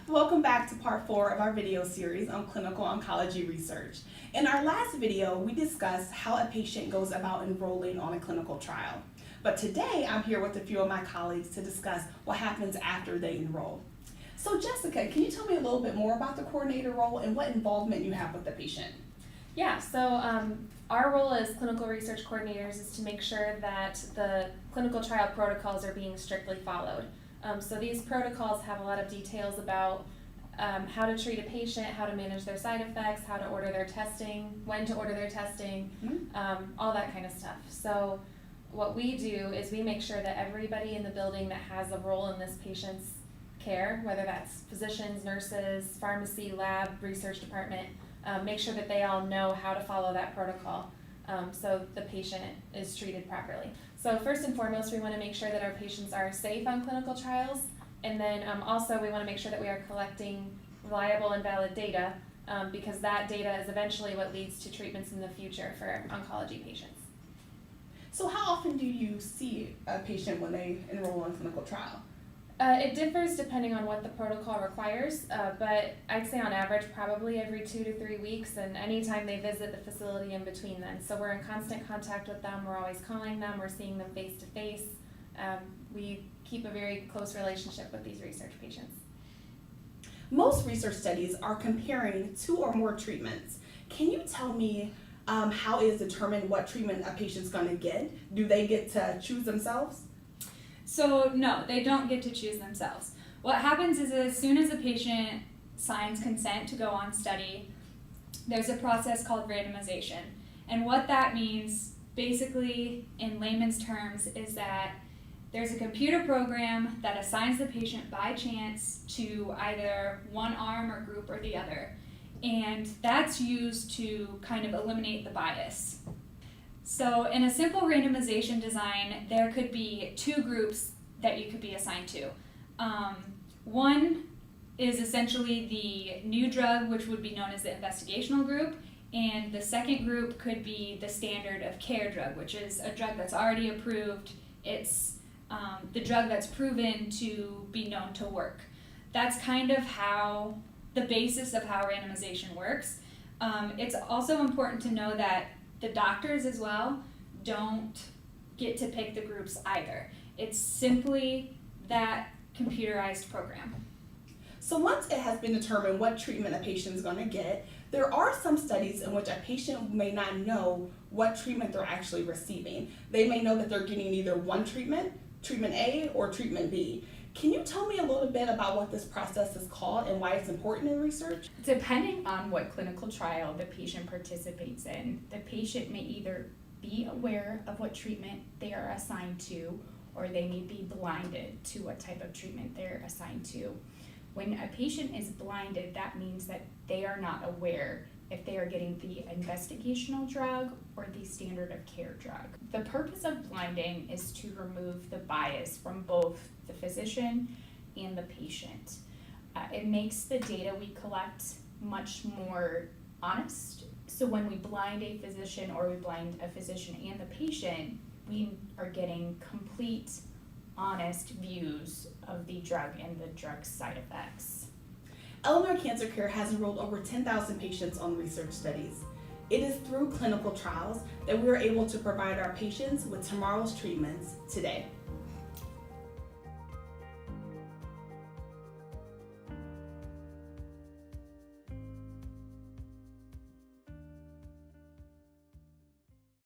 Welcome back to part 4 of our video series on clinical oncology research. In our last video, we discussed how a patient goes about enrolling on a clinical trial. But today, I'm here with a few of my colleagues to discuss what happens after they enroll. So Jessica, can you tell me a little bit more about the coordinator role and what involvement you have with the patient? Yeah, so our role as clinical research coordinators is to make sure that the clinical trial protocols are being strictly followed. So these protocols have a lot of details about how to treat a patient, how to manage their side effects, how to order their testing, when to order their testing, all that kind of stuff. So what we do is we make sure that everybody in the building that has a role in this patient's care, whether that's physicians, nurses, pharmacy, lab, research department, make sure that they all know how to follow that protocol so the patient is treated properly. So first and foremost, we want to make sure that our patients are safe on clinical trials, and then also we want to make sure that we are collecting reliable and valid data because that data is eventually what leads to treatments in the future for oncology patients. So how often do you see a patient when they enroll in a clinical trial? It differs depending on what the protocol requires, but I'd say on average probably every 2 to 3 weeks, and anytime they visit the facility in between then. So we're in constant contact with them, we're always calling them, we're seeing them face to face. We keep a very close relationship with these research patients. Most research studies are comparing 2 or more treatments. Can you tell me how it is determined what treatment a patient's going to get? Do they get to choose themselves? So no, they don't get to choose themselves. What happens is as soon as a patient signs consent to go on study, there's a process called randomization. And what that means, basically in layman's terms, is that there's a computer program that assigns the patient by chance to either one arm or group or the other. And that's used to kind of eliminate the bias. So in a simple randomization design, there could be 2 groups that you could be assigned to. One is essentially the new drug, which would be known as the investigational group, and the second group could be the standard of care drug, which is a drug that's already approved. It's the drug that's proven to be known to work. That's kind of how the basis of how randomization works. It's also important to know that the doctors as well don't get to pick the groups either. It's simply that computerized program. So once it has been determined what treatment a patient is going to get, there are some studies in which a patient may not know what treatment they're actually receiving. They may know that they're getting either one treatment, treatment A, or treatment B. Can you tell me a little bit about what this process is called and why it's important in research? Depending on what clinical trial the patient participates in, the patient may either be aware of what treatment they are assigned to, or they may be blinded to what type of treatment they're assigned to. When a patient is blinded, that means that they are not aware if they are getting the investigational drug or the standard of care drug. The purpose of blinding is to remove the bias from both the physician and the patient. It makes the data we collect much more honest. So when we blind a physician or we blind a physician and the patient, we are getting complete, honest views of the drug and the drug's side effects. Illinois Cancer Care has enrolled over 10,000 patients on research studies. It is through clinical trials that we are able to provide our patients with tomorrow's treatments today.